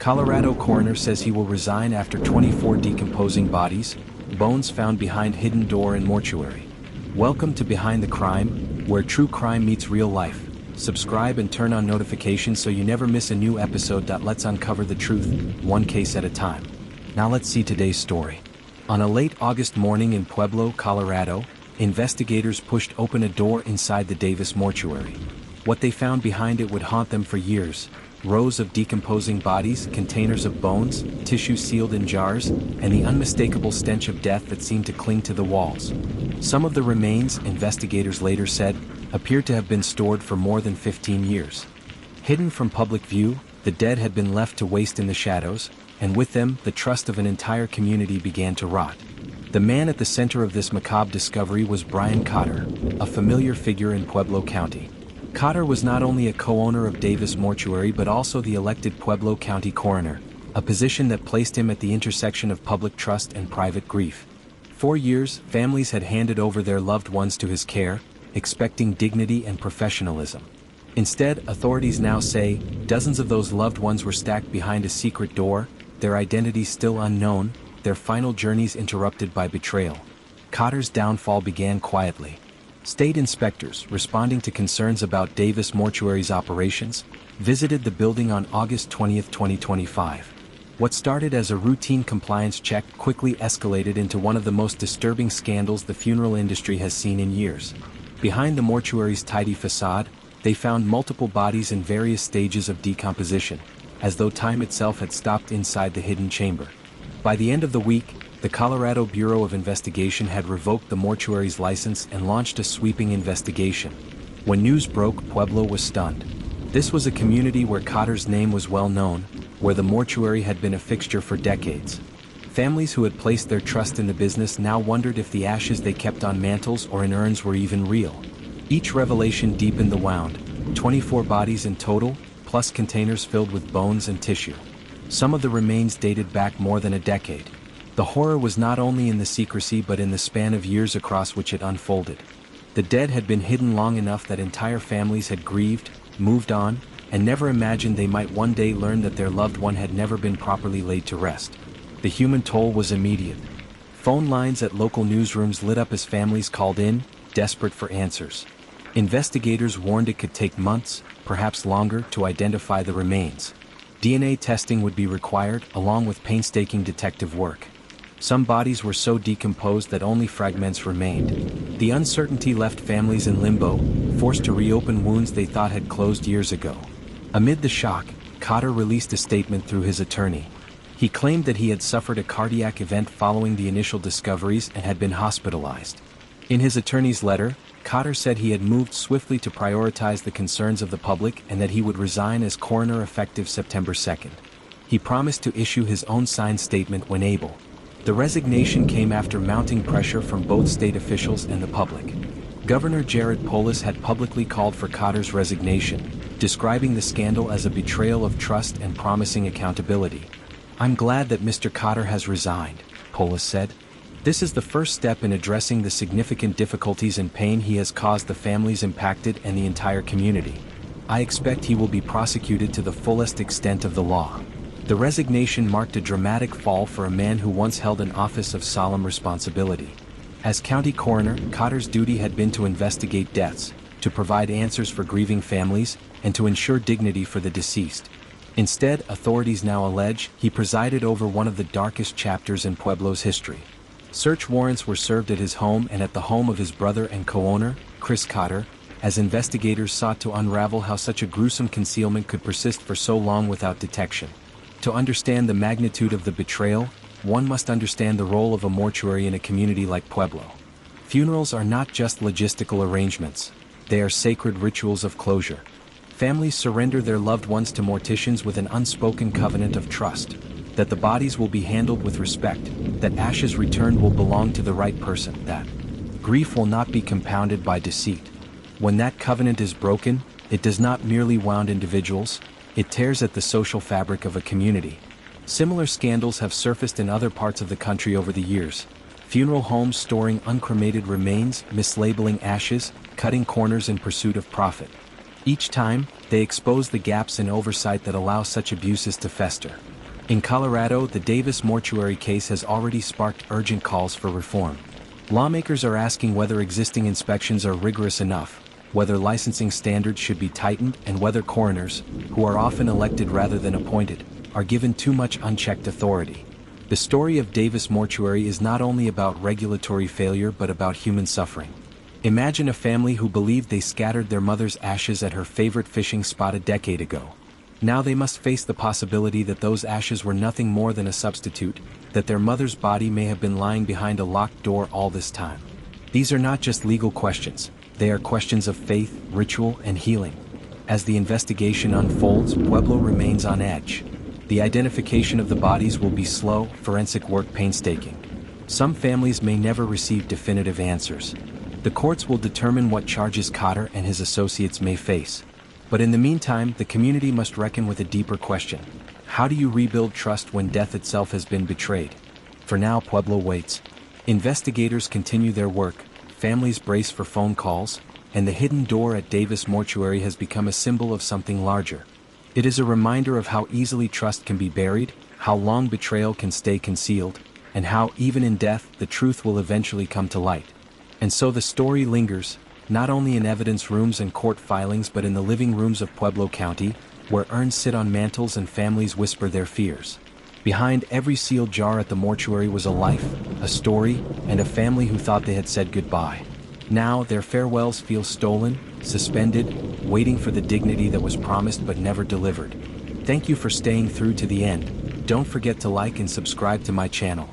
Colorado coroner says he will resign after 24 decomposing bodies, bones found behind hidden door in mortuary. Welcome to Behind the Crime, where true crime meets real life. Subscribe and turn on notifications so you never miss a new episode. Let's uncover the truth, one case at a time. Now let's see today's story. On a late August morning in Pueblo, Colorado, investigators pushed open a door inside the Davis Mortuary. What they found behind it would haunt them for years. Rows of decomposing bodies, containers of bones, tissue sealed in jars, and the unmistakable stench of death that seemed to cling to the walls. Some of the remains, investigators later said, appeared to have been stored for more than 15 years. Hidden from public view, the dead had been left to waste in the shadows, and with them, the trust of an entire community began to rot. The man at the center of this macabre discovery was Brian Cotter, a familiar figure in Pueblo County. Cotter was not only a co-owner of Davis Mortuary but also the elected Pueblo County coroner, a position that placed him at the intersection of public trust and private grief. For years, families had handed over their loved ones to his care, expecting dignity and professionalism. Instead, authorities now say, dozens of those loved ones were stacked behind a secret door, their identities still unknown, their final journeys interrupted by betrayal. Cotter's downfall began quietly. State inspectors, responding to concerns about Davis Mortuary's operations, visited the building on August 20, 2025. What started as a routine compliance check quickly escalated into one of the most disturbing scandals the funeral industry has seen in years. Behind the mortuary's tidy facade, they found multiple bodies in various stages of decomposition, as though time itself had stopped inside the hidden chamber. By the end of the week, the Colorado Bureau of Investigation had revoked the mortuary's license and launched a sweeping investigation. When news broke, Pueblo was stunned. This was a community where Cotter's name was well known, where the mortuary had been a fixture for decades. Families who had placed their trust in the business now wondered if the ashes they kept on mantles or in urns were even real. Each revelation deepened the wound, 24 bodies in total, plus containers filled with bones and tissue. Some of the remains dated back more than a decade. The horror was not only in the secrecy but in the span of years across which it unfolded. The dead had been hidden long enough that entire families had grieved, moved on, and never imagined they might one day learn that their loved one had never been properly laid to rest. The human toll was immediate. Phone lines at local newsrooms lit up as families called in, desperate for answers. Investigators warned it could take months, perhaps longer, to identify the remains. DNA testing would be required, along with painstaking detective work. Some bodies were so decomposed that only fragments remained. The uncertainty left families in limbo, forced to reopen wounds they thought had closed years ago. Amid the shock, Cotter released a statement through his attorney. He claimed that he had suffered a cardiac event following the initial discoveries and had been hospitalized. In his attorney's letter, Cotter said he had moved swiftly to prioritize the concerns of the public and that he would resign as coroner effective September 2nd. He promised to issue his own signed statement when able. The resignation came after mounting pressure from both state officials and the public. Governor Jared Polis had publicly called for Cotter's resignation, describing the scandal as a betrayal of trust and promising accountability. "I'm glad that Mr. Cotter has resigned," Polis said. "This is the first step in addressing the significant difficulties and pain he has caused the families impacted and the entire community. I expect he will be prosecuted to the fullest extent of the law." The resignation marked a dramatic fall for a man who once held an office of solemn responsibility. As county coroner, Cotter's duty had been to investigate deaths, to provide answers for grieving families, and to ensure dignity for the deceased. Instead, authorities now allege, he presided over one of the darkest chapters in Pueblo's history. Search warrants were served at his home and at the home of his brother and co-owner, Chris Cotter, as investigators sought to unravel how such a gruesome concealment could persist for so long without detection. To understand the magnitude of the betrayal, one must understand the role of a mortuary in a community like Pueblo. Funerals are not just logistical arrangements, they are sacred rituals of closure. Families surrender their loved ones to morticians with an unspoken covenant of trust, that the bodies will be handled with respect, that ashes returned will belong to the right person, that grief will not be compounded by deceit. When that covenant is broken, it does not merely wound individuals, it tears at the social fabric of a community. Similar scandals have surfaced in other parts of the country over the years. Funeral homes storing uncremated remains, mislabeling ashes, cutting corners in pursuit of profit. Each time, they expose the gaps in oversight that allow such abuses to fester. In Colorado, the Davis Mortuary case has already sparked urgent calls for reform. Lawmakers are asking whether existing inspections are rigorous enough, whether licensing standards should be tightened, and whether coroners, who are often elected rather than appointed, are given too much unchecked authority. The story of Davis Mortuary is not only about regulatory failure but about human suffering. Imagine a family who believed they scattered their mother's ashes at her favorite fishing spot a decade ago. Now they must face the possibility that those ashes were nothing more than a substitute, that their mother's body may have been lying behind a locked door all this time. These are not just legal questions, they are questions of faith, ritual, and healing. As the investigation unfolds, Pueblo remains on edge. The identification of the bodies will be slow, forensic work painstaking. Some families may never receive definitive answers. The courts will determine what charges Cotter and his associates may face. But in the meantime, the community must reckon with a deeper question. How do you rebuild trust when death itself has been betrayed? For now, Pueblo waits. Investigators continue their work, families brace for phone calls, and the hidden door at Davis Mortuary has become a symbol of something larger. It is a reminder of how easily trust can be buried, how long betrayal can stay concealed, and how, even in death, the truth will eventually come to light. And so the story lingers, not only in evidence rooms and court filings but in the living rooms of Pueblo County, where urns sit on mantles and families whisper their fears. Behind every sealed jar at the mortuary was a life, a story, and a family who thought they had said goodbye. Now their farewells feel stolen, suspended, waiting for the dignity that was promised but never delivered. Thank you for staying through to the end. Don't forget to like and subscribe to my channel.